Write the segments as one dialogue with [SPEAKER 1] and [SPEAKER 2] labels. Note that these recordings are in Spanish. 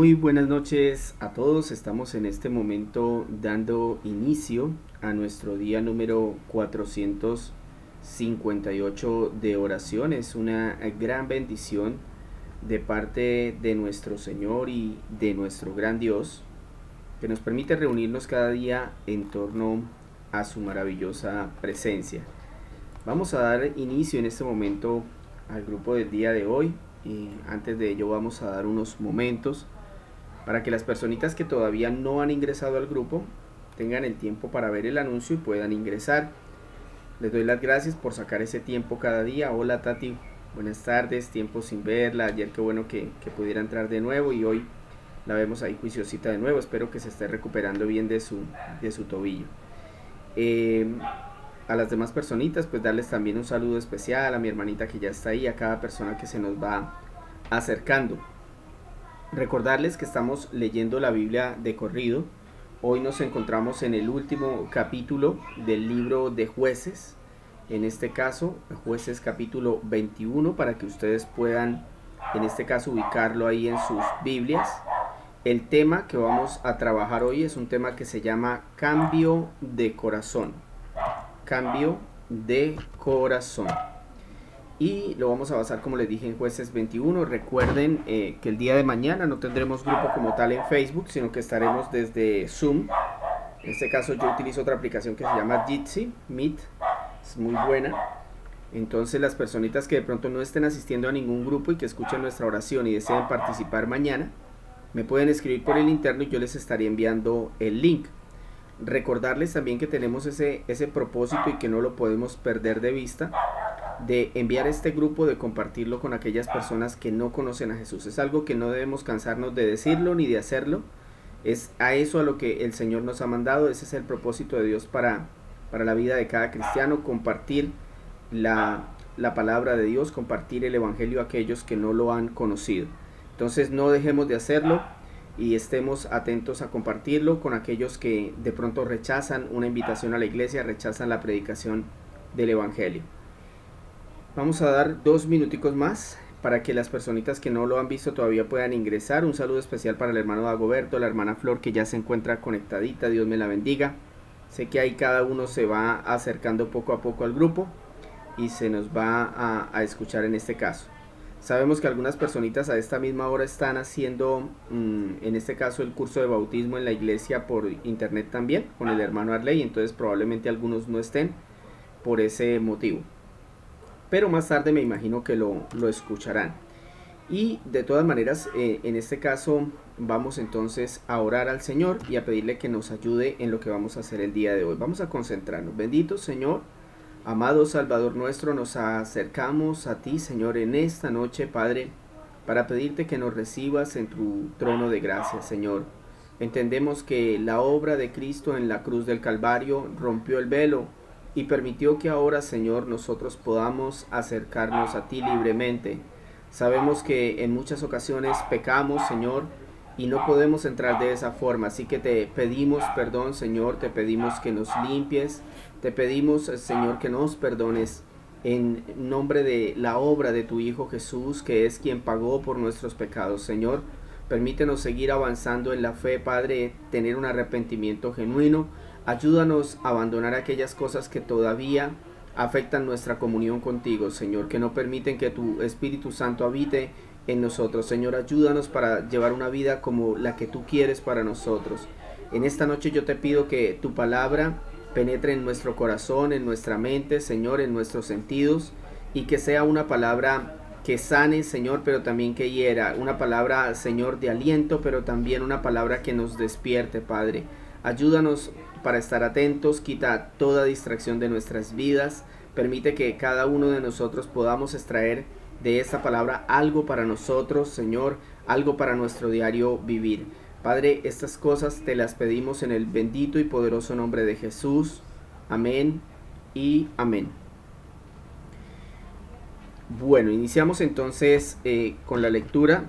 [SPEAKER 1] Muy buenas noches a todos. Estamos en este momento dando inicio a nuestro día número 458 de oración. Es una gran bendición de parte de nuestro Señor y de nuestro gran Dios, que nos permite reunirnos cada día en torno a su maravillosa presencia. Vamos a dar inicio en este momento al grupo del día de hoy. Y antes de ello vamos a dar unos momentos para que las personitas que todavía no han ingresado al grupo tengan el tiempo para ver el anuncio y puedan ingresar. Les doy las gracias por sacar ese tiempo cada día. Hola Tati, buenas tardes, tiempo sin verla. Ayer qué bueno que pudiera entrar de nuevo y hoy la vemos ahí juiciosita de nuevo. Espero que se esté recuperando bien de su tobillo. A las demás personitas pues darles también un saludo especial, a mi hermanita que ya está ahí, a cada persona que se nos va acercando. Recordarles que estamos leyendo la Biblia de corrido. Hoy nos encontramos en el último capítulo del libro de Jueces, en este caso Jueces capítulo 21, para que ustedes puedan en este caso ubicarlo ahí en sus Biblias. El tema que vamos a trabajar hoy es un tema que se llama cambio de corazón. Cambio de corazón. Y lo vamos a basar, como les dije, en Jueces 21. Recuerden que el día de mañana no tendremos grupo como tal en Facebook, sino que estaremos desde Zoom. En este caso yo utilizo otra aplicación que se llama Jitsi Meet. Es muy buena. Entonces las personitas que de pronto no estén asistiendo a ningún grupo y que escuchen nuestra oración y deseen participar mañana, me pueden escribir por el interno y yo les estaré enviando el link. Recordarles también que tenemos ese propósito y que no lo podemos perder de vista, de enviar este grupo, de compartirlo con aquellas personas que no conocen a Jesús. Es algo que no debemos cansarnos de decirlo ni de hacerlo. Es a eso a lo que el Señor nos ha mandado. Ese es el propósito de Dios para la vida de cada cristiano: compartir la palabra de Dios, compartir el evangelio a aquellos que no lo han conocido. Entonces no dejemos de hacerlo y estemos atentos a compartirlo con aquellos que de pronto rechazan una invitación a la iglesia, rechazan la predicación del evangelio. Vamos a dar 2 minuticos más para que las personitas que no lo han visto todavía puedan ingresar. Un saludo especial para el hermano Dagoberto, la hermana Flor, que ya se encuentra conectadita. Dios me la bendiga. Sé que ahí cada uno se va acercando poco a poco al grupo y se nos va a escuchar en este caso. Sabemos que algunas personitas a esta misma hora están haciendo, en este caso, el curso de bautismo en la iglesia por internet también, con el hermano Arley, entonces probablemente algunos no estén por ese motivo. Pero más tarde me imagino que lo escucharán. Y de todas maneras, en este caso, vamos entonces a orar al Señor y a pedirle que nos ayude en lo que vamos a hacer el día de hoy. Vamos a concentrarnos. Bendito Señor, amado Salvador nuestro, nos acercamos a ti, Señor, en esta noche, Padre, para pedirte que nos recibas en tu trono de gracia, Señor. Entendemos que la obra de Cristo en la cruz del Calvario rompió el velo y permitió que ahora, Señor, nosotros podamos acercarnos a ti libremente. Sabemos que en muchas ocasiones pecamos, Señor, y no podemos entrar de esa forma, así que te pedimos perdón, Señor, te pedimos que nos limpies, te pedimos, Señor, que nos perdones en nombre de la obra de tu Hijo Jesús, que es quien pagó por nuestros pecados, Señor. Permítenos seguir avanzando en la fe, Padre, tener un arrepentimiento genuino. Ayúdanos a abandonar aquellas cosas que todavía afectan nuestra comunión contigo, Señor, que no permiten que tu Espíritu Santo habite en nosotros. Señor, ayúdanos para llevar una vida como la que tú quieres para nosotros. En esta noche yo te pido que tu palabra penetre en nuestro corazón, en nuestra mente, Señor, en nuestros sentidos, y que sea una palabra que sane, Señor, pero también que hiera, una palabra, Señor, de aliento, pero también una palabra que nos despierte, Padre. Ayúdanos para estar atentos, quita toda distracción de nuestras vidas, permite que cada uno de nosotros podamos extraer de esta palabra algo para nosotros, Señor, algo para nuestro diario vivir. Padre, estas cosas te las pedimos en el bendito y poderoso nombre de Jesús. Amén y amén. Bueno, iniciamos entonces con la lectura.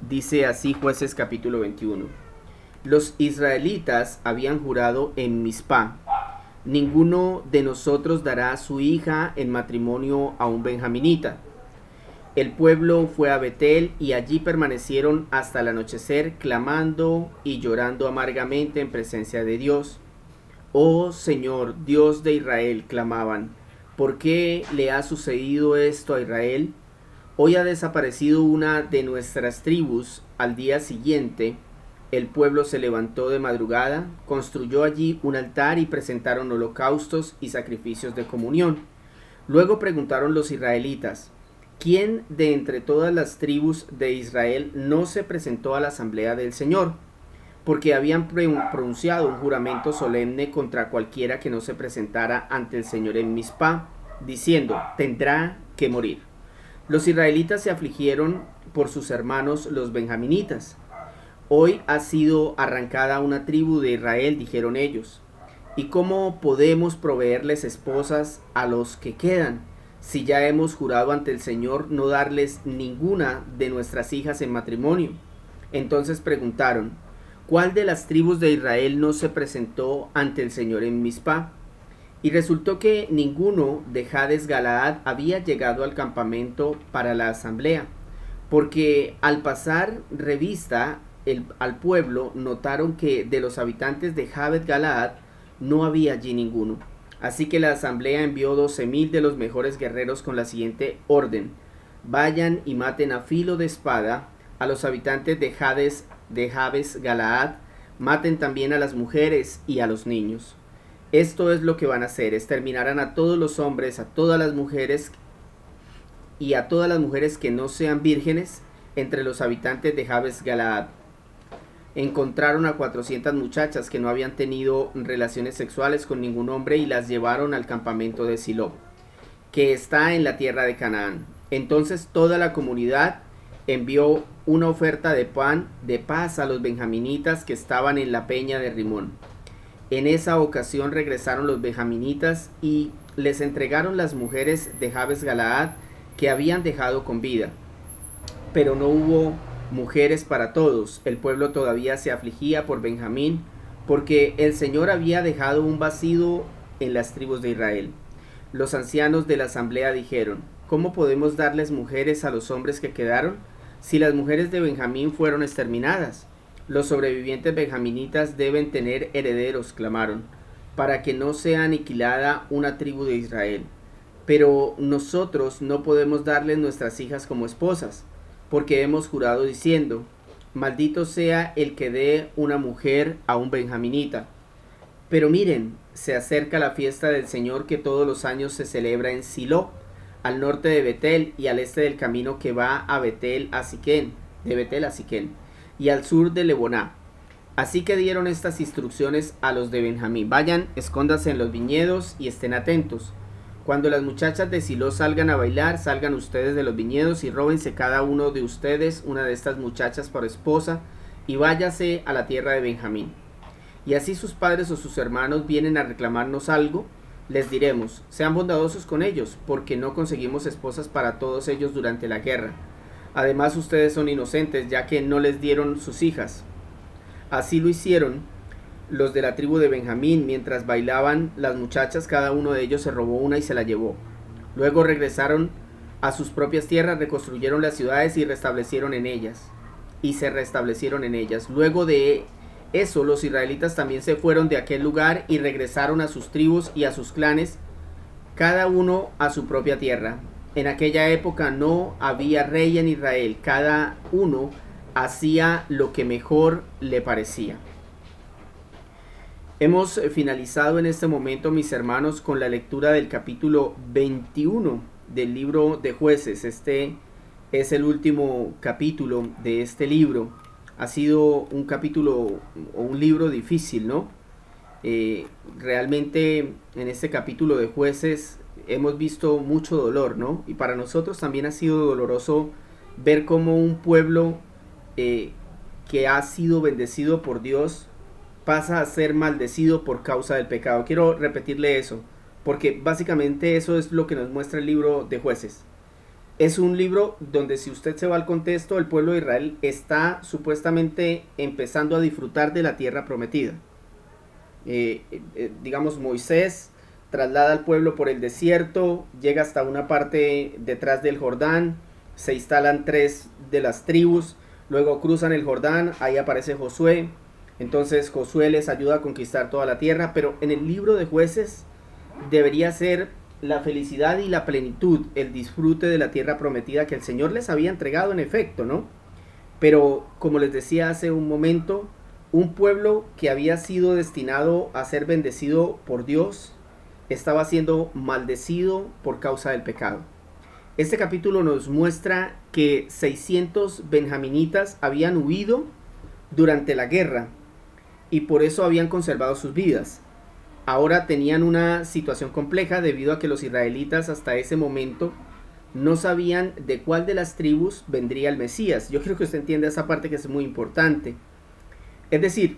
[SPEAKER 1] Dice así Jueces capítulo 21. Los israelitas habían jurado en Mizpá: ninguno de nosotros dará a su hija en matrimonio a un benjaminita. El pueblo fue a Betel y allí permanecieron hasta el anochecer, clamando y llorando amargamente en presencia de Dios. Oh Señor, Dios de Israel, clamaban, ¿por qué le ha sucedido esto a Israel? Hoy ha desaparecido una de nuestras tribus. Al día siguiente, el pueblo se levantó de madrugada, construyó allí un altar y presentaron holocaustos y sacrificios de comunión. Luego preguntaron los israelitas, ¿quién de entre todas las tribus de Israel no se presentó a la asamblea del Señor? Porque habían pronunciado un juramento solemne contra cualquiera que no se presentara ante el Señor en Mizpá, diciendo, tendrá que morir. Los israelitas se afligieron por sus hermanos los benjaminitas. Hoy ha sido arrancada una tribu de Israel, dijeron ellos. ¿Y cómo podemos proveerles esposas a los que quedan, si ya hemos jurado ante el Señor no darles ninguna de nuestras hijas en matrimonio? Entonces preguntaron, ¿cuál de las tribus de Israel no se presentó ante el Señor en Mizpá? Y resultó que ninguno de Jades Galaad había llegado al campamento para la asamblea, porque al pasar revista al pueblo notaron que de los habitantes de Jades Galaad no había allí ninguno. Así que la asamblea envió 12,000 de los mejores guerreros con la siguiente orden: vayan y maten a filo de espada a los habitantes de Jabes Galaad, maten también a las mujeres y a los niños. Esto es lo que van a hacer: exterminarán a todos los hombres, a todas las mujeres y a todas las mujeres que no sean vírgenes entre los habitantes de Jabes Galaad. Encontraron a 400 muchachas que no habían tenido relaciones sexuales con ningún hombre y las llevaron al campamento de Silo, que está en la tierra de Canaán. Entonces toda la comunidad envió una oferta de pan de paz a los benjaminitas que estaban en la peña de Rimón. En esa ocasión regresaron los benjaminitas y les entregaron las mujeres de Jabes Galaad que habían dejado con vida. Pero no hubo mujeres para todos. El pueblo todavía se afligía por Benjamín, porque el Señor había dejado un vacío en las tribus de Israel. Los ancianos de la asamblea dijeron, ¿cómo podemos darles mujeres a los hombres que quedaron, si las mujeres de Benjamín fueron exterminadas? Los sobrevivientes benjaminitas deben tener herederos, clamaron, para que no sea aniquilada una tribu de Israel. Pero nosotros no podemos darles nuestras hijas como esposas, porque hemos jurado diciendo, maldito sea el que dé una mujer a un benjaminita. Pero miren, se acerca la fiesta del Señor que todos los años se celebra en Silo, al norte de Betel y al este del camino que va a Betel a Siquén, de Betel a Siquén, y al sur de Leboná. Así que dieron estas instrucciones a los de Benjamín: vayan, escóndanse en los viñedos y estén atentos. Cuando las muchachas de Silo salgan a bailar, salgan ustedes de los viñedos y róbense cada uno de ustedes una de estas muchachas por esposa y váyase a la tierra de Benjamín. Y así sus padres o sus hermanos vienen a reclamarnos algo, les diremos, sean bondadosos con ellos, porque no conseguimos esposas para todos ellos durante la guerra. Además ustedes son inocentes, ya que no les dieron sus hijas. Así lo hicieron los de la tribu de Benjamín. Mientras bailaban las muchachas, cada uno de ellos se robó una y se la llevó. Luego regresaron a sus propias tierras, reconstruyeron las ciudades y restablecieron en ellas. Luego de eso, los israelitas también se fueron de aquel lugar y regresaron a sus tribus y a sus clanes, cada uno a su propia tierra. En aquella época no había rey en Israel, cada uno hacía lo que mejor le parecía. Hemos finalizado en este momento, mis hermanos, con la lectura del capítulo 21 del libro de Jueces. Este es el último capítulo de este libro. Ha sido un capítulo o un libro difícil, ¿no? Realmente en este capítulo de Jueces hemos visto mucho dolor, ¿no? Y para nosotros también ha sido doloroso ver cómo un pueblo que ha sido bendecido por Dios pasa a ser maldecido por causa del pecado. Quiero repetirle eso, porque básicamente eso es lo que nos muestra el libro de Jueces. Es un libro donde, si usted se va al contexto, el pueblo de Israel está supuestamente empezando a disfrutar de la tierra prometida. Digamos, Moisés traslada al pueblo por el desierto, llega hasta una parte detrás del Jordán, se instalan 3 de las tribus, luego cruzan el Jordán, ahí aparece Josué, entonces Josué les ayuda a conquistar toda la tierra, pero en el libro de Jueces debería ser la felicidad y la plenitud, el disfrute de la tierra prometida que el Señor les había entregado en efecto, ¿no? Pero como les decía hace un momento, un pueblo que había sido destinado a ser bendecido por Dios estaba siendo maldecido por causa del pecado. Este capítulo nos muestra que 600 benjaminitas habían huido durante la guerra y por eso habían conservado sus vidas. Ahora tenían una situación compleja debido a que los israelitas hasta ese momento no sabían de cuál de las tribus vendría el Mesías. Yo creo que usted entiende esa parte que es muy importante. Es decir,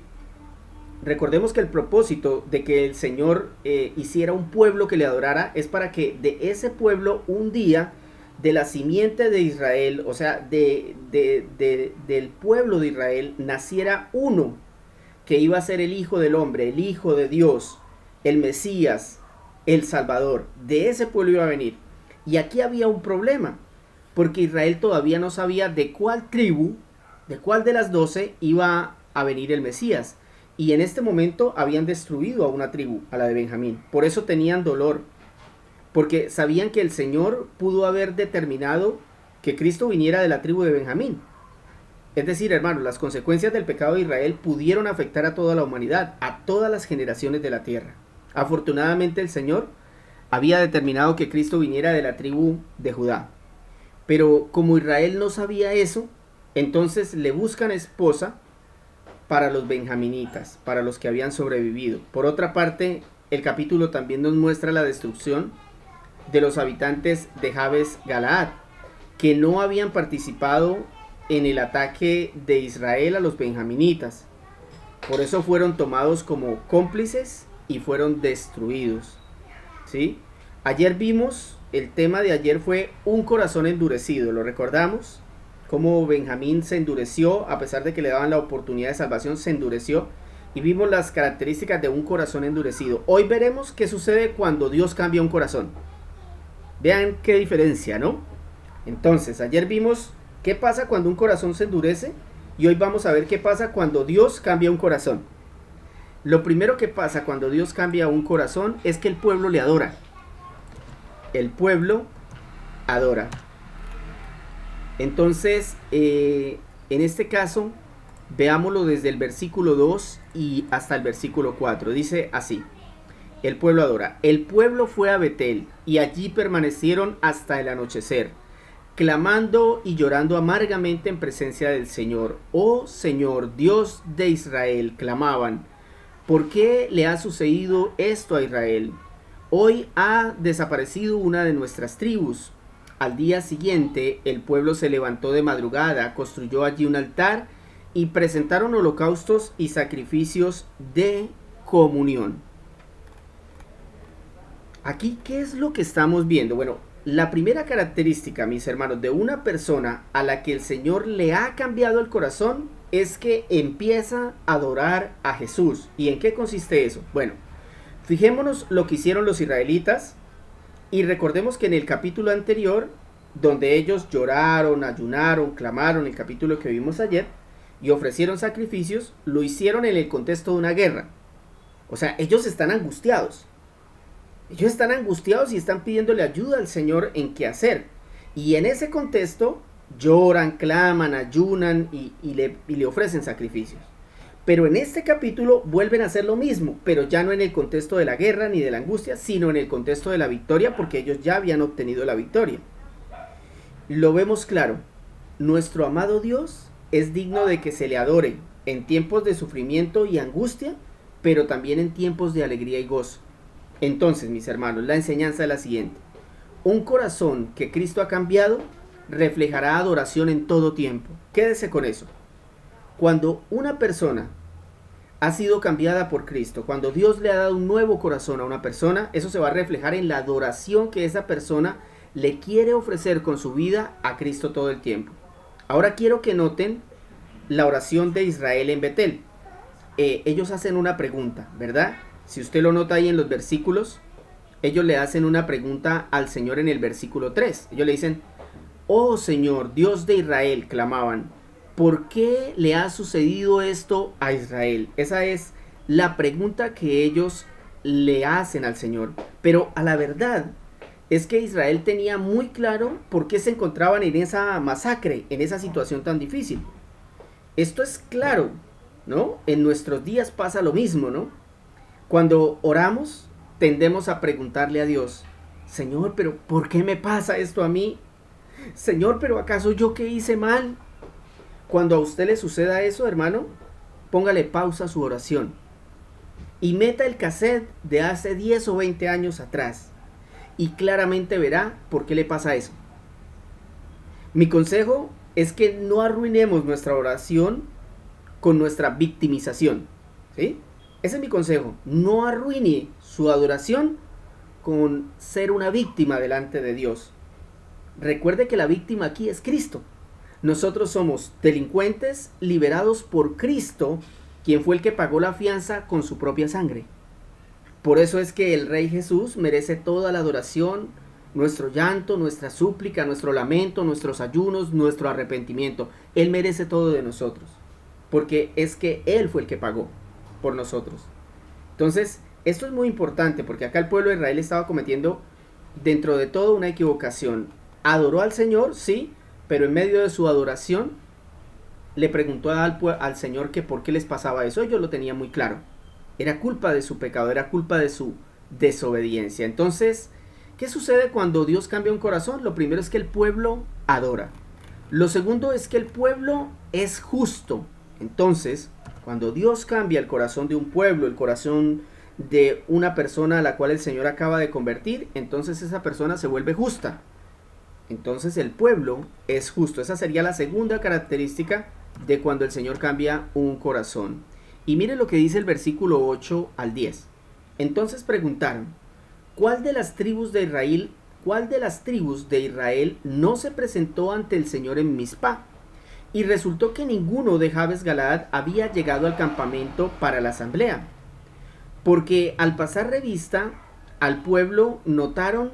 [SPEAKER 1] recordemos que el propósito de que el Señor hiciera un pueblo que le adorara es para que de ese pueblo un día, de la simiente de Israel, o sea, del pueblo de Israel, naciera uno que iba a ser el Hijo del Hombre, el Hijo de Dios, el Mesías, el Salvador. De ese pueblo iba a venir. Y aquí había un problema, porque Israel todavía no sabía de cuál tribu, de cuál de las 12 iba a venir el Mesías. Y en este momento habían destruido a una tribu, a la de Benjamín. Por eso tenían dolor, porque sabían que el Señor pudo haber determinado que Cristo viniera de la tribu de Benjamín. Es decir, hermanos, las consecuencias del pecado de Israel pudieron afectar a toda la humanidad, a todas las generaciones de la tierra. Afortunadamente el Señor había determinado que Cristo viniera de la tribu de Judá. Pero como Israel no sabía eso, entonces le buscan esposa para los benjaminitas, para los que habían sobrevivido. Por otra parte, el capítulo también nos muestra la destrucción de los habitantes de Jabes Galaad, que no habían participado en el ataque de Israel a los benjaminitas. Por eso fueron tomados como cómplices y fueron destruidos. ¿Sí? Ayer vimos, el tema de ayer fue un corazón endurecido, ¿lo recordamos? Cómo Benjamín se endureció, a pesar de que le daban la oportunidad de salvación, se endureció. Y vimos las características de un corazón endurecido. Hoy veremos qué sucede cuando Dios cambia un corazón. Vean qué diferencia, ¿no? Entonces, ayer vimos qué pasa cuando un corazón se endurece. Y hoy vamos a ver qué pasa cuando Dios cambia un corazón. Lo primero que pasa cuando Dios cambia un corazón es que el pueblo le adora. El pueblo adora. Entonces, en este caso, veámoslo desde el versículo 2 y hasta el versículo 4. Dice así: el pueblo adora. El pueblo fue a Betel y allí permanecieron hasta el anochecer, clamando y llorando amargamente en presencia del Señor. Oh Señor, Dios de Israel, clamaban, ¿por qué le ha sucedido esto a Israel? Hoy ha desaparecido una de nuestras tribus. Al día siguiente, el pueblo se levantó de madrugada, construyó allí un altar y presentaron holocaustos y sacrificios de comunión. Aquí, ¿qué es lo que estamos viendo? Bueno, la primera característica, mis hermanos, de una persona a la que el Señor le ha cambiado el corazón es que empieza a adorar a Jesús. ¿Y en qué consiste eso? Bueno, fijémonos lo que hicieron los israelitas y recordemos que en el capítulo anterior, donde ellos lloraron, ayunaron, clamaron, el capítulo que vimos ayer, y ofrecieron sacrificios, lo hicieron en el contexto de una guerra. O sea, ellos están angustiados. Ellos están angustiados y están pidiéndole ayuda al Señor en qué hacer. Y en ese contexto lloran, claman, ayunan y le ofrecen sacrificios. Pero en este capítulo vuelven a hacer lo mismo, pero ya no en el contexto de la guerra ni de la angustia, sino en el contexto de la victoria, porque ellos ya habían obtenido la victoria. Lo vemos claro. Nuestro amado Dios es digno de que se le adore en tiempos de sufrimiento y angustia, pero también en tiempos de alegría y gozo. Entonces, mis hermanos, la enseñanza es la siguiente: un corazón que Cristo ha cambiado reflejará adoración en todo tiempo. Quédese con eso. Cuando una persona ha sido cambiada por Cristo, cuando Dios le ha dado un nuevo corazón a una persona, eso se va a reflejar en la adoración que esa persona le quiere ofrecer con su vida a Cristo todo el tiempo. Ahora quiero que noten la oración de Israel en Betel. Ellos hacen una pregunta, ¿verdad? Si usted lo nota ahí en los versículos, ellos le hacen una pregunta al Señor en el versículo 3. Ellos le dicen, Oh Señor, Dios de Israel, clamaban, ¿por qué le ha sucedido esto a Israel? Esa es la pregunta que ellos le hacen al Señor. Pero a la verdad es que Israel tenía muy claro por qué se encontraban en esa masacre, en esa situación tan difícil. Esto es claro, ¿no? En nuestros días pasa lo mismo, ¿no? Cuando oramos, tendemos a preguntarle a Dios, Señor, pero ¿por qué me pasa esto a mí? Señor, pero ¿acaso yo qué hice mal? Cuando a usted le suceda eso, hermano, póngale pausa a su oración y meta el cassette de hace 10 o 20 años atrás y claramente verá por qué le pasa eso. Mi consejo es que no arruinemos nuestra oración con nuestra victimización, ¿sí? Ese es mi consejo. No arruine su adoración con ser una víctima delante de Dios. Recuerde que la víctima aquí es Cristo. Nosotros somos delincuentes liberados por Cristo, quien fue el que pagó la fianza con su propia sangre. Por eso es que el Rey Jesús merece toda la adoración, nuestro llanto, nuestra súplica, nuestro lamento, nuestros ayunos, nuestro arrepentimiento. Él merece todo de nosotros, porque es que Él fue el que pagó por nosotros. Entonces, esto es muy importante, porque acá el pueblo de Israel estaba cometiendo dentro de todo una equivocación. Adoró al Señor, sí, pero en medio de su adoración le preguntó al Señor que por qué les pasaba eso. Ellos lo tenían muy claro. Era culpa de su pecado, era culpa de su desobediencia. Entonces, ¿qué sucede cuando Dios cambia un corazón? Lo primero es que el pueblo adora. Lo segundo es que el pueblo es justo. Entonces, cuando Dios cambia el corazón de un pueblo, el corazón de una persona a la cual el Señor acaba de convertir, entonces esa persona se vuelve justa. Entonces el pueblo es justo. Esa sería la segunda característica de cuando el Señor cambia un corazón. Y mire lo que dice el versículo 8 al 10. Entonces preguntaron, ¿cuál de las tribus de Israel no se presentó ante el Señor en Mizpá? Y resultó que ninguno de Jabes Galaad había llegado al campamento para la asamblea. Porque al pasar revista al pueblo notaron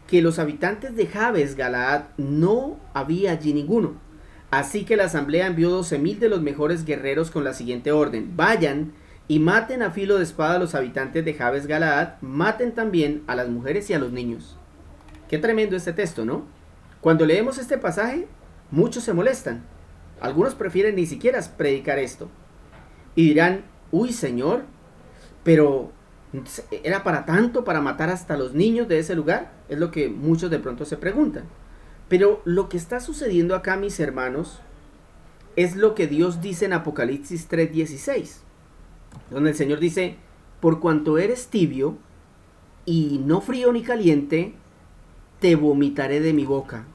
[SPEAKER 1] que los habitantes de Jabes Galaad no había allí ninguno. Así que la asamblea envió 12,000 de los mejores guerreros con la siguiente orden: vayan y maten a filo de espada a los habitantes de Jabes Galaad, maten también a las mujeres y a los niños. Qué tremendo este texto, ¿no? Cuando leemos este pasaje, muchos se molestan. Algunos prefieren ni siquiera predicar esto. Y dirán, uy Señor, pero ¿era para tanto, para matar hasta los niños de ese lugar? Es lo que muchos de pronto se preguntan. Pero lo que está sucediendo acá, mis hermanos, es lo que Dios dice en Apocalipsis 3:16, donde el Señor dice, por cuanto eres tibio y no frío ni caliente, te vomitaré de mi boca.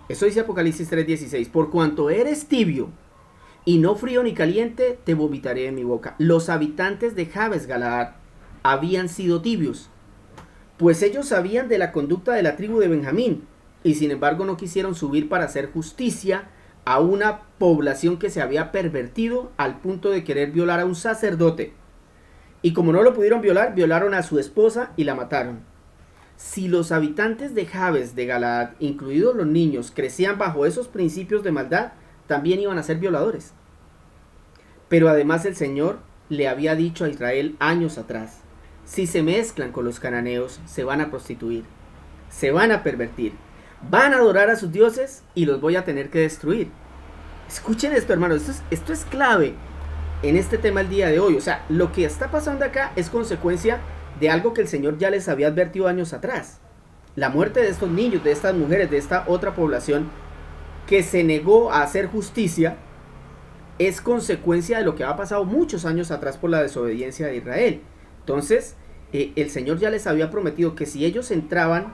[SPEAKER 1] Eso dice Apocalipsis 3:16, por cuanto eres tibio y no frío ni caliente, te vomitaré de mi boca. Los habitantes de Jabes Galaad habían sido tibios, pues ellos sabían de la conducta de la tribu de Benjamín, y sin embargo no quisieron subir para hacer justicia a una población que se había pervertido al punto de querer violar a un sacerdote. Y como no lo pudieron violar, violaron a su esposa y la mataron. Si los habitantes de Jabes de Galaad, incluidos los niños, crecían bajo esos principios de maldad, también iban a ser violadores. Pero además el Señor le había dicho a Israel años atrás, si se mezclan con los cananeos, se van a prostituir, se van a pervertir, van a adorar a sus dioses y los voy a tener que destruir. Escuchen esto, hermanos, esto es clave en este tema el día de hoy. O sea, lo que está pasando acá es consecuencia de algo que el Señor ya les había advertido años atrás. La muerte de estos niños, de estas mujeres, de esta otra población que se negó a hacer justicia, es consecuencia de lo que ha pasado muchos años atrás por la desobediencia de Israel. Entonces, el Señor ya les había prometido que si ellos entraban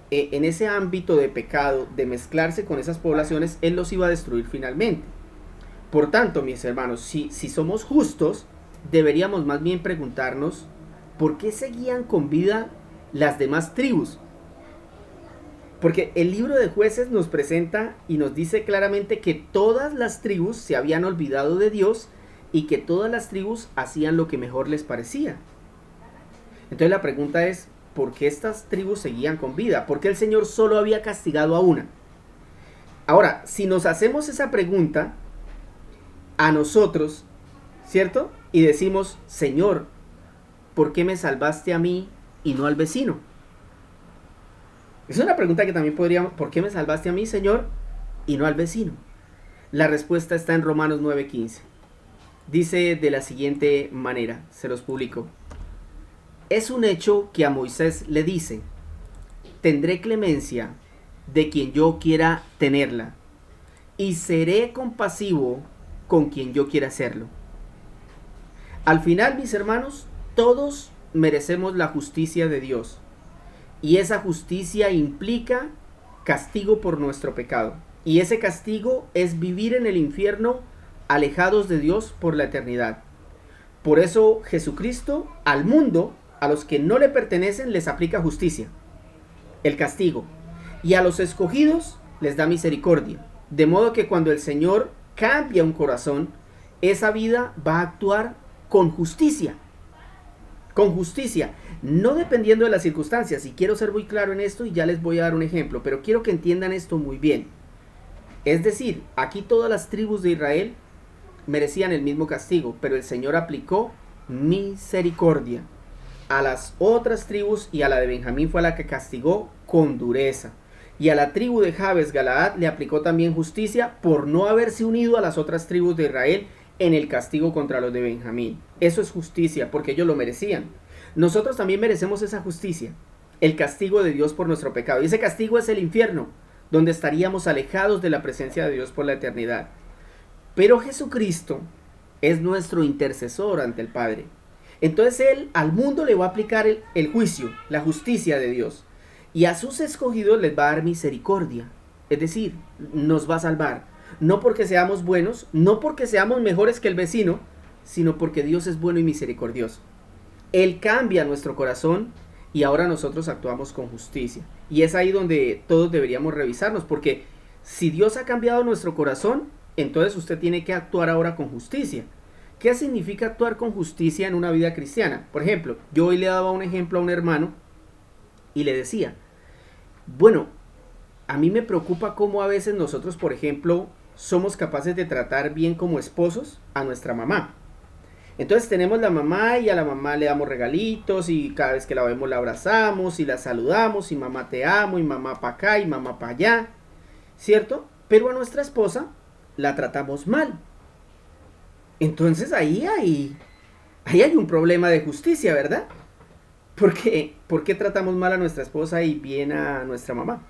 [SPEAKER 1] en ese ámbito de pecado, de mezclarse con esas poblaciones, Él los iba a destruir finalmente. Por tanto, mis hermanos, si somos justos, deberíamos más bien preguntarnos ¿por qué seguían con vida las demás tribus? Porque el libro de Jueces nos presenta y nos dice claramente que todas las tribus se habían olvidado de Dios y que todas las tribus hacían lo que mejor les parecía. Entonces la pregunta es, ¿por qué estas tribus seguían con vida? ¿Por qué el Señor solo había castigado a una? Ahora, si nos hacemos esa pregunta a nosotros, ¿cierto? Y decimos, Señor, ¿por qué me salvaste a mí y no al vecino? Es una pregunta que también podríamos, ¿por qué me salvaste a mí, Señor, y no al vecino? La respuesta está en Romanos 9:15. Dice de la siguiente manera, se los publico. Es un hecho que a Moisés le dice, tendré clemencia de quien yo quiera tenerla, y seré compasivo con quien yo quiera hacerlo. Al final, mis hermanos, todos merecemos la justicia de Dios, y esa justicia implica castigo por nuestro pecado, y ese castigo es vivir en el infierno alejados de Dios por la eternidad. Por eso Jesucristo al mundo, a los que no le pertenecen, les aplica justicia, el castigo, y a los escogidos les da misericordia. De modo que cuando el Señor cambia un corazón, esa vida va a actuar con justicia, no dependiendo de las circunstancias. Y quiero ser muy claro en esto y ya les voy a dar un ejemplo, pero quiero que entiendan esto muy bien. Es decir, aquí todas las tribus de Israel merecían el mismo castigo, pero el Señor aplicó misericordia. A las otras tribus y a la de Benjamín fue a la que castigó con dureza. Y a la tribu de Jabes Galaad le aplicó también justicia por no haberse unido a las otras tribus de Israel en el castigo contra los de Benjamín. Eso es justicia, porque ellos lo merecían. Nosotros también merecemos esa justicia, el castigo de Dios por nuestro pecado. Y ese castigo es el infierno, donde estaríamos alejados de la presencia de Dios por la eternidad. Pero Jesucristo es nuestro intercesor ante el Padre. Entonces Él al mundo le va a aplicar el juicio, la justicia de Dios. Y a sus escogidos les va a dar misericordia. Es decir, nos va a salvar. No porque seamos buenos, no porque seamos mejores que el vecino, sino porque Dios es bueno y misericordioso. Él cambia nuestro corazón y ahora nosotros actuamos con justicia. Y es ahí donde todos deberíamos revisarnos, porque si Dios ha cambiado nuestro corazón, entonces usted tiene que actuar ahora con justicia. ¿Qué significa actuar con justicia en una vida cristiana? Por ejemplo, yo hoy le daba un ejemplo a un hermano y le decía, bueno, a mí me preocupa cómo a veces nosotros, por ejemplo, somos capaces de tratar bien como esposos a nuestra mamá. Entonces tenemos la mamá y a la mamá le damos regalitos y cada vez que la vemos la abrazamos y la saludamos y mamá te amo y mamá para acá y mamá para allá, ¿cierto? Pero a nuestra esposa la tratamos mal. Entonces ahí hay un problema de justicia, ¿verdad? ¿Por qué tratamos mal a nuestra esposa y bien a nuestra mamá?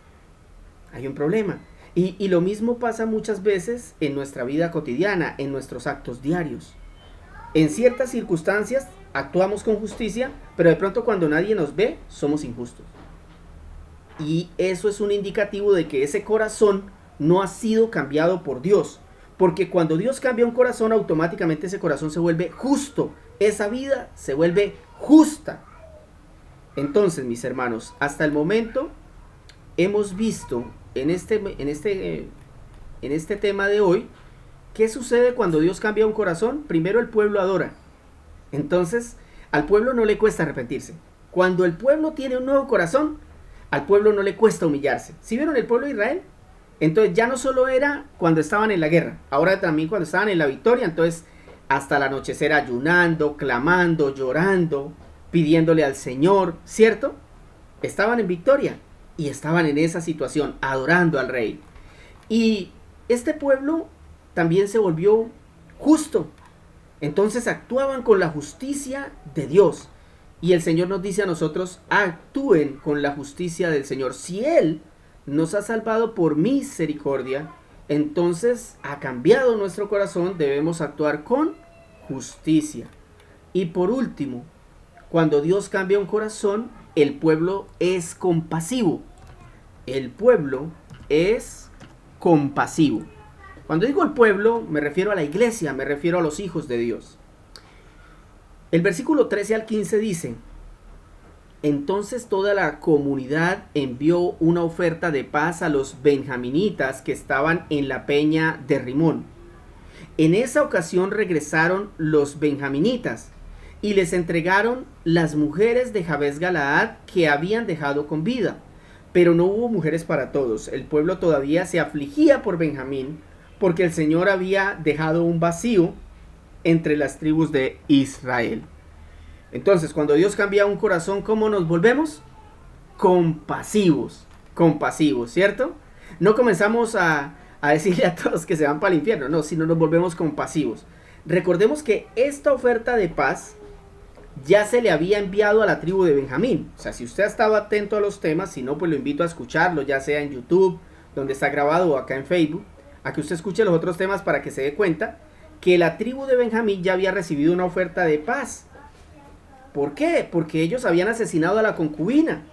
[SPEAKER 1] Hay un problema. Y lo mismo pasa muchas veces en nuestra vida cotidiana, en nuestros actos diarios. En ciertas circunstancias actuamos con justicia, pero de pronto cuando nadie nos ve, somos injustos. Y eso es un indicativo de que ese corazón no ha sido cambiado por Dios. Porque cuando Dios cambia un corazón, automáticamente ese corazón se vuelve justo. Esa vida se vuelve justa. Entonces, mis hermanos, hasta el momento hemos visto en este tema de hoy, ¿qué sucede cuando Dios cambia un corazón? Primero el pueblo adora. Entonces, al pueblo no le cuesta arrepentirse. Cuando el pueblo tiene un nuevo corazón, al pueblo no le cuesta humillarse. ¿Sí vieron el pueblo de Israel? Entonces ya no solo era cuando estaban en la guerra, ahora también cuando estaban en la victoria. Entonces hasta el anochecer ayunando, clamando, llorando, pidiéndole al Señor, ¿cierto? Estaban en victoria y estaban en esa situación, adorando al rey. Y este pueblo también se volvió justo. Entonces actuaban con la justicia de Dios. Y el Señor nos dice a nosotros, actúen con la justicia del Señor. Si Él nos ha salvado por misericordia, entonces ha cambiado nuestro corazón, debemos actuar con justicia. Y por último, cuando Dios cambia un corazón, el pueblo es compasivo. El pueblo es compasivo. Cuando digo el pueblo, me refiero a la iglesia, me refiero a los hijos de Dios. El versículo 13 al 15 dice: entonces toda la comunidad envió una oferta de paz a los benjaminitas que estaban en la peña de Rimón. En esa ocasión regresaron los benjaminitas y les entregaron las mujeres de Jabes Galaad que habían dejado con vida, pero no hubo mujeres para todos. El pueblo todavía se afligía por Benjamín, porque el Señor había dejado un vacío entre las tribus de Israel. Entonces, cuando Dios cambia un corazón, ¿cómo nos volvemos? Compasivos, ¿cierto? No comenzamos a decirle a todos que se van para el infierno, no, sino nos volvemos compasivos. Recordemos que esta oferta de paz ya se le había enviado a la tribu de Benjamín. O sea, si usted ha estado atento a los temas, si no, pues lo invito a escucharlo, ya sea en YouTube, donde está grabado, o acá en Facebook, a que usted escuche los otros temas para que se dé cuenta que la tribu de Benjamín ya había recibido una oferta de paz. ¿Por qué? Porque ellos habían asesinado a la concubina.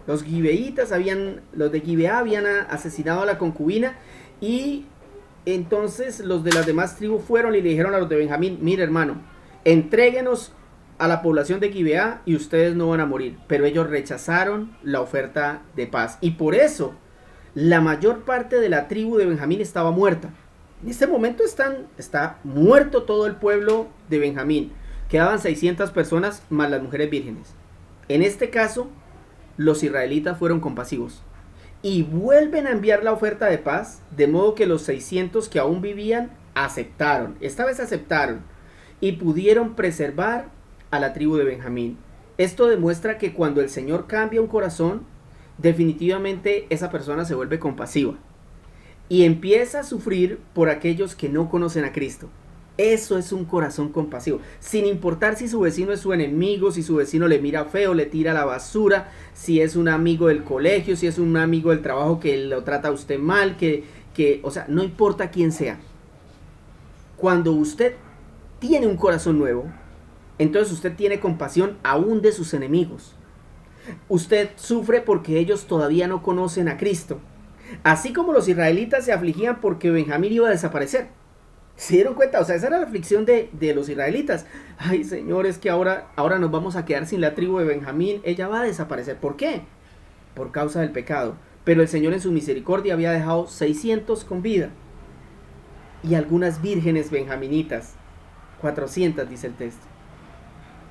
[SPEAKER 1] Los de Gibeá habían asesinado a la concubina, y entonces los de las demás tribus fueron y le dijeron a los de Benjamín: mire, hermano, entréguenos a la población de Gibeá y ustedes no van a morir. Pero ellos rechazaron la oferta de paz, y por eso la mayor parte de la tribu de Benjamín estaba muerta. En este momento está muerto todo el pueblo de Benjamín. Quedaban 600 personas más las mujeres vírgenes. En este caso, los israelitas fueron compasivos y vuelven a enviar la oferta de paz, de modo que los 600 que aún vivían aceptaron. Esta vez aceptaron y pudieron preservar a la tribu de Benjamín. Esto demuestra que cuando el Señor cambia un corazón, definitivamente esa persona se vuelve compasiva y empieza a sufrir por aquellos que no conocen a Cristo. Eso es un corazón compasivo, sin importar si su vecino es su enemigo, si su vecino le mira feo, le tira la basura, si es un amigo del colegio, si es un amigo del trabajo que lo trata a usted mal, o sea, no importa quién sea. Cuando usted tiene un corazón nuevo, entonces usted tiene compasión aún de sus enemigos. Usted sufre porque ellos todavía no conocen a Cristo. Así como los israelitas se afligían porque Benjamín iba a desaparecer. ¿Se dieron cuenta? O sea, esa era la aflicción de los israelitas. Ay, Señor, es que ahora nos vamos a quedar sin la tribu de Benjamín. Ella va a desaparecer. ¿Por qué? Por causa del pecado. Pero el Señor en su misericordia había dejado 600 con vida. Y algunas vírgenes benjaminitas. 400 dice el texto.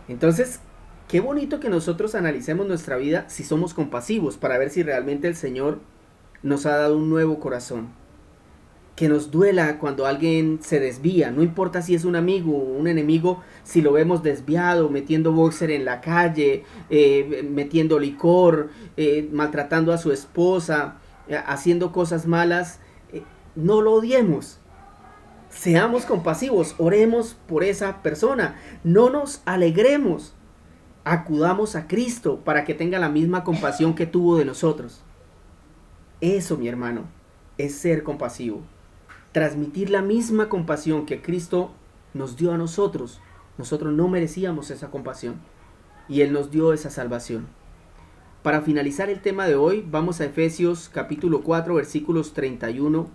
[SPEAKER 1] Entonces, qué bonito que nosotros analicemos nuestra vida si somos compasivos, para ver si realmente el Señor nos ha dado un nuevo corazón. Que nos duela cuando alguien se desvía, no importa si es un amigo o un enemigo, si lo vemos desviado, metiendo boxer en la calle, metiendo licor, maltratando a su esposa, haciendo cosas malas, no lo odiemos. Seamos compasivos, oremos por esa persona, no nos alegremos, acudamos a Cristo para que tenga la misma compasión que tuvo de nosotros. Eso, mi hermano, es ser compasivo. Transmitir la misma compasión que Cristo nos dio a nosotros. Nosotros no merecíamos esa compasión y Él nos dio esa salvación. Para finalizar el tema de hoy, vamos a Efesios capítulo 4, versículos 31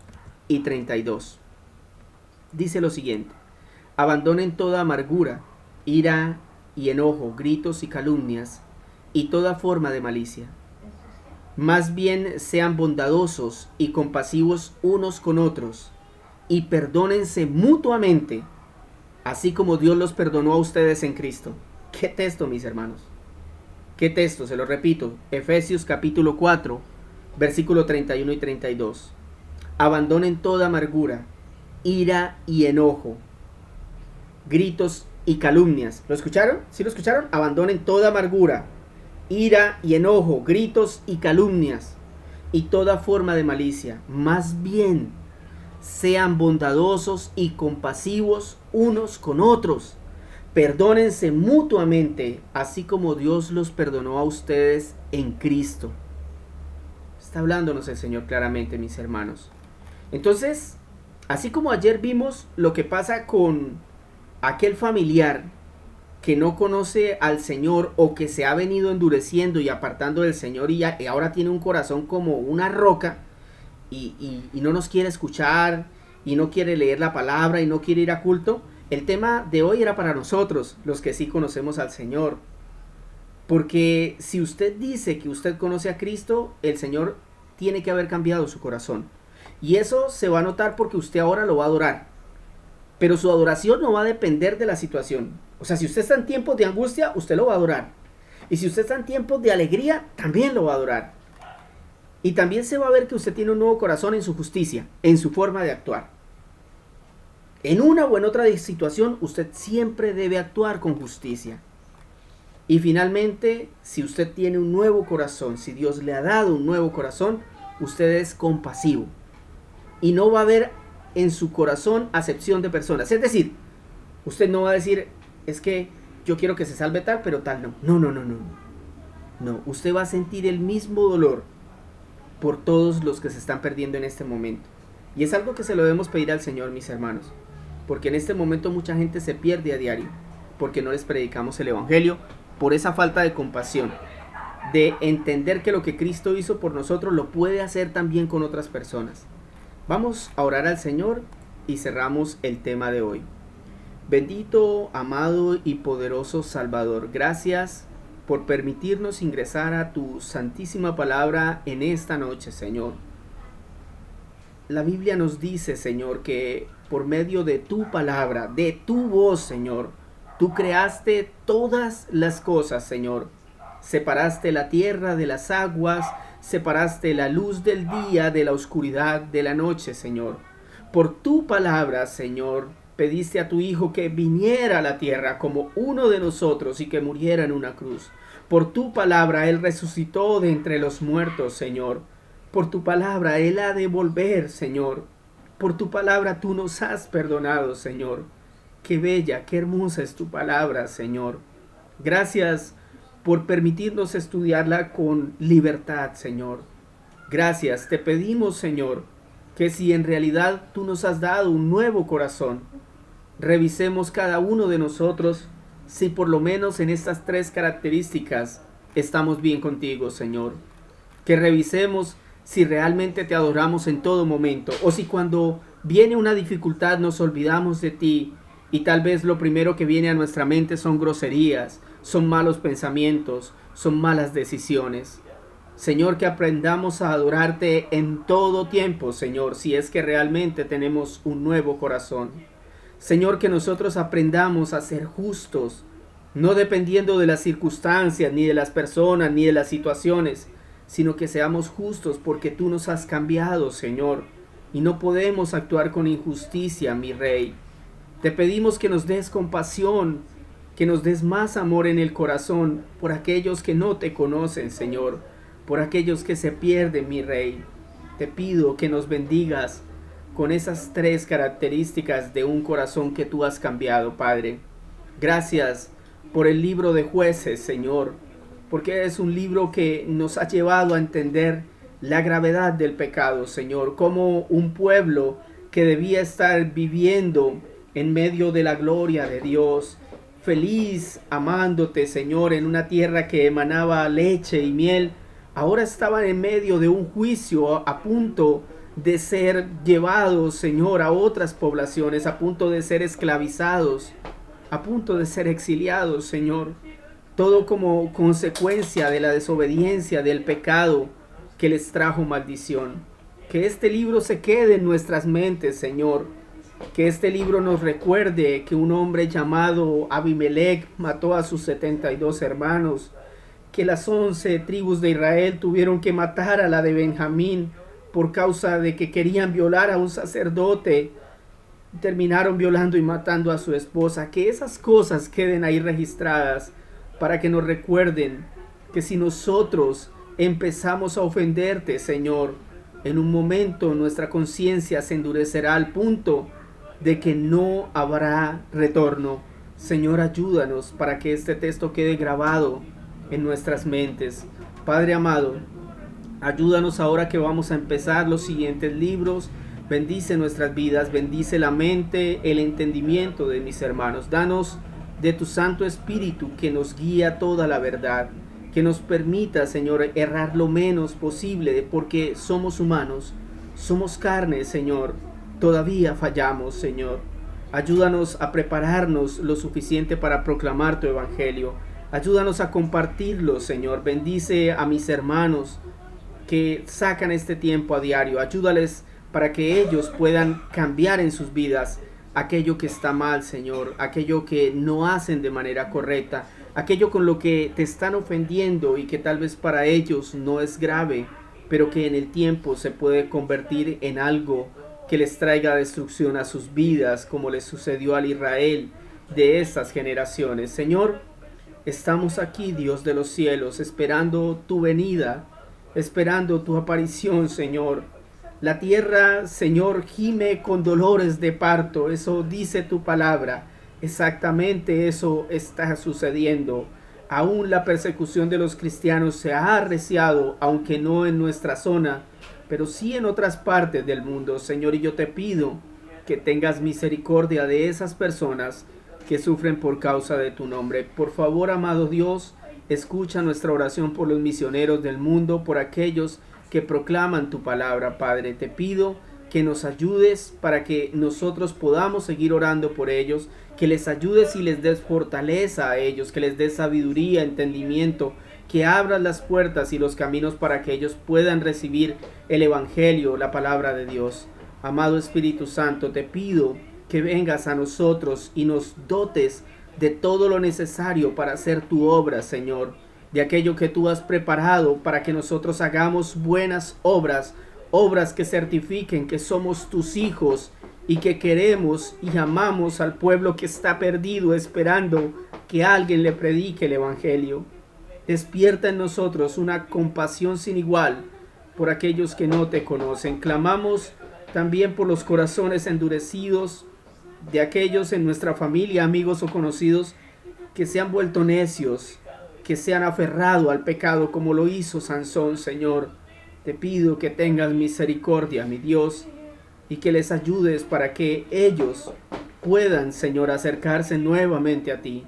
[SPEAKER 1] y 32. Dice lo siguiente: abandonen toda amargura, ira y enojo, gritos y calumnias y toda forma de malicia. Más bien sean bondadosos y compasivos unos con otros, y perdónense mutuamente, así como Dios los perdonó a ustedes en Cristo. ¿Qué texto, mis hermanos? ¿Qué texto? Se lo repito, Efesios capítulo 4, versículo 31 y 32. Abandonen toda amargura, ira y enojo, gritos y calumnias. ¿Lo escucharon? ¿Sí lo escucharon? Abandonen toda amargura, ira y enojo, gritos y calumnias, y toda forma de malicia. Más bien, sean bondadosos y compasivos unos con otros. Perdónense mutuamente, así como Dios los perdonó a ustedes en Cristo. Está hablándonos el Señor claramente, mis hermanos. Entonces, así como ayer vimos lo que pasa con aquel familiar que no conoce al Señor, o que se ha venido endureciendo y apartando del Señor, y ahora tiene un corazón como una roca, y no nos quiere escuchar, y no quiere leer la palabra, y no quiere ir a culto. El tema de hoy era para nosotros, los que sí conocemos al Señor. Porque si usted dice que usted conoce a Cristo, el Señor tiene que haber cambiado su corazón. Y eso se va a notar porque usted ahora lo va a adorar. Pero su adoración no va a depender de la situación. O sea, si usted está en tiempos de angustia, usted lo va a adorar. Y si usted está en tiempos de alegría, también lo va a adorar. Y también se va a ver que usted tiene un nuevo corazón en su justicia, en su forma de actuar. En una o en otra situación, usted siempre debe actuar con justicia. Y finalmente, si usted tiene un nuevo corazón, si Dios le ha dado un nuevo corazón, usted es compasivo. Y no va a haber en su corazón acepción de personas. Es decir, usted no va a decir, es que yo quiero que se salve tal, pero tal no. No, usted va a sentir el mismo dolor por todos los que se están perdiendo en este momento. Y es algo que se lo debemos pedir al Señor, mis hermanos. Porque en este momento mucha gente se pierde a diario, porque no les predicamos el Evangelio, por esa falta de compasión, de entender que lo que Cristo hizo por nosotros lo puede hacer también con otras personas. Vamos a orar al Señor y cerramos el tema de hoy. Bendito, amado y poderoso Salvador, gracias por permitirnos ingresar a tu santísima palabra en esta noche, Señor. La Biblia nos dice, Señor, que por medio de tu palabra, de tu voz, Señor, tú creaste todas las cosas, Señor. Separaste la tierra de las aguas, separaste la luz del día de la oscuridad de la noche, Señor. Por tu palabra, Señor, pediste a tu Hijo que viniera a la tierra como uno de nosotros y que muriera en una cruz. Por tu palabra Él resucitó de entre los muertos, Señor. Por tu palabra Él ha de volver, Señor. Por tu palabra tú nos has perdonado, Señor. Qué bella, qué hermosa es tu palabra, Señor. Gracias por permitirnos estudiarla con libertad, Señor. Gracias, te pedimos, Señor, que si en realidad tú nos has dado un nuevo corazón, revisemos cada uno de nosotros si por lo menos en estas 3 características estamos bien contigo, Señor. Que revisemos si realmente te adoramos en todo momento, o si cuando viene una dificultad nos olvidamos de ti y tal vez lo primero que viene a nuestra mente son groserías, son malos pensamientos, son malas decisiones. Señor, que aprendamos a adorarte en todo tiempo, Señor, si es que realmente tenemos un nuevo corazón. Señor, que nosotros aprendamos a ser justos, no dependiendo de las circunstancias, ni de las personas, ni de las situaciones, sino que seamos justos porque tú nos has cambiado, Señor, y no podemos actuar con injusticia, mi Rey. Te pedimos que nos des compasión, que nos des más amor en el corazón por aquellos que no te conocen, Señor, por aquellos que se pierden, mi Rey. Te pido que nos bendigas con esas 3 características de un corazón que tú has cambiado, Padre. Gracias por el libro de Jueces, Señor, porque es un libro que nos ha llevado a entender la gravedad del pecado, Señor, como un pueblo que debía estar viviendo en medio de la gloria de Dios, feliz, amándote, Señor, en una tierra que emanaba leche y miel, ahora estaban en medio de un juicio a punto de ser llevados, Señor, a otras poblaciones, a punto de ser esclavizados, a punto de ser exiliados, Señor. Todo como consecuencia de la desobediencia, del pecado que les trajo maldición. Que este libro se quede en nuestras mentes, Señor. Que este libro nos recuerde que un hombre llamado Abimelech mató a sus 72 hermanos. Que las 11 tribus de Israel tuvieron que matar a la de Benjamín por causa de que querían violar a un sacerdote. Terminaron violando y matando a su esposa. Que esas cosas queden ahí registradas, para que nos recuerden que si nosotros empezamos a ofenderte, Señor, en un momento nuestra conciencia se endurecerá al punto de que no habrá retorno. Señor, ayúdanos para que este texto quede grabado en nuestras mentes. Padre amado, ayúdanos ahora que vamos a empezar los siguientes libros. Bendice nuestras vidas, bendice la mente, el entendimiento de mis hermanos. Danos de tu Santo Espíritu que nos guía toda la verdad, que nos permita, Señor, errar lo menos posible, porque somos humanos, somos carne, Señor, todavía fallamos, Señor. Ayúdanos a prepararnos lo suficiente para proclamar tu Evangelio. Ayúdanos a compartirlo, Señor. Bendice a mis hermanos que sacan este tiempo a diario. Ayúdales para que ellos puedan cambiar en sus vidas aquello que está mal, Señor, aquello que no hacen de manera correcta, aquello con lo que te están ofendiendo y que tal vez para ellos no es grave, pero que en el tiempo se puede convertir en algo que les traiga destrucción a sus vidas, como les sucedió al Israel de estas generaciones. Señor, estamos aquí, Dios de los cielos, esperando tu venida, esperando tu aparición, Señor. La tierra, Señor, gime con dolores de parto, eso dice tu palabra. Exactamente eso está sucediendo. Aún la persecución de los cristianos se ha arreciado, aunque no en nuestra zona, pero sí en otras partes del mundo, Señor, y yo te pido que tengas misericordia de esas personas que sufren por causa de tu nombre. Por favor, amado Dios, escucha nuestra oración por los misioneros del mundo, por aquellos que proclaman tu palabra, Padre. Te pido que nos ayudes para que nosotros podamos seguir orando por ellos, que les ayudes y les des fortaleza a ellos, que les des sabiduría, entendimiento, que abras las puertas y los caminos para que ellos puedan recibir el Evangelio, la palabra de Dios. Amado Espíritu Santo, te pido que vengas a nosotros y nos dotes de todo lo necesario para hacer tu obra, Señor, de aquello que tú has preparado para que nosotros hagamos buenas obras, obras que certifiquen que somos tus hijos y que queremos y amamos al pueblo que está perdido esperando que alguien le predique el Evangelio. Despierta en nosotros una compasión sin igual por aquellos que no te conocen. Clamamos también por los corazones endurecidos de aquellos en nuestra familia, amigos o conocidos que se han vuelto necios, que se han aferrado al pecado como lo hizo Sansón, Señor. Te pido que tengas misericordia, mi Dios, y que les ayudes para que ellos puedan, Señor, acercarse nuevamente a ti.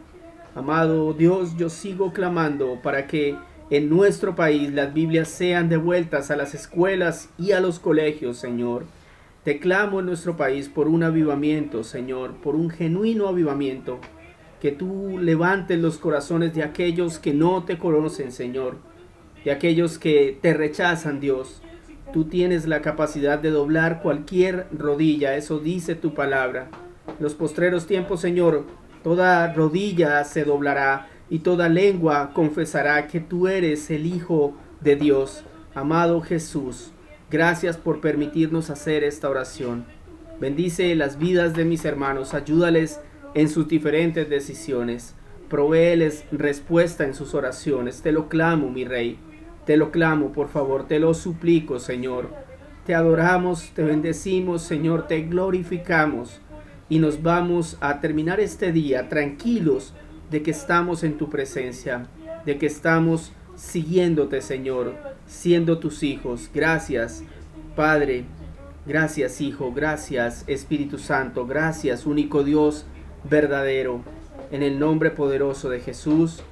[SPEAKER 1] Amado Dios, yo sigo clamando para que en nuestro país las Biblias sean devueltas a las escuelas y a los colegios, Señor. Te clamo en nuestro país por un avivamiento, Señor, por un genuino avivamiento, que tú levantes los corazones de aquellos que no te conocen, Señor, de aquellos que te rechazan, Dios. Tú tienes la capacidad de doblar cualquier rodilla, eso dice tu palabra. En los postreros tiempos, Señor, toda rodilla se doblará y toda lengua confesará que tú eres el Hijo de Dios. Amado Jesús, gracias por permitirnos hacer esta oración. Bendice las vidas de mis hermanos, ayúdales en sus diferentes decisiones. Provéeles respuesta en sus oraciones. Te lo clamo, mi Rey. Te lo clamo, por favor, te lo suplico, Señor. Te adoramos, te bendecimos, Señor, te glorificamos. Y nos vamos a terminar este día tranquilos de que estamos en tu presencia, de que estamos siguiéndote, Señor, siendo tus hijos. Gracias, Padre. Gracias, Hijo. Gracias, Espíritu Santo. Gracias, único Dios verdadero. En el nombre poderoso de Jesús.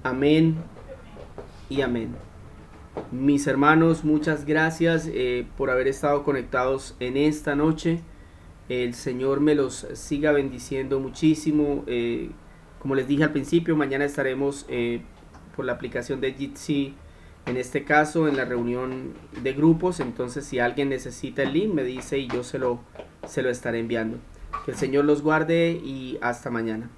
[SPEAKER 1] Amén y amén. Mis hermanos, muchas gracias por haber estado conectados en esta noche. El Señor me los siga bendiciendo muchísimo. Como les dije al principio, mañana estaremos por la aplicación de Jitsi, en este caso en la reunión de grupos. Entonces, si alguien necesita el link, me dice y yo se lo estaré enviando. Que el Señor los guarde y hasta mañana.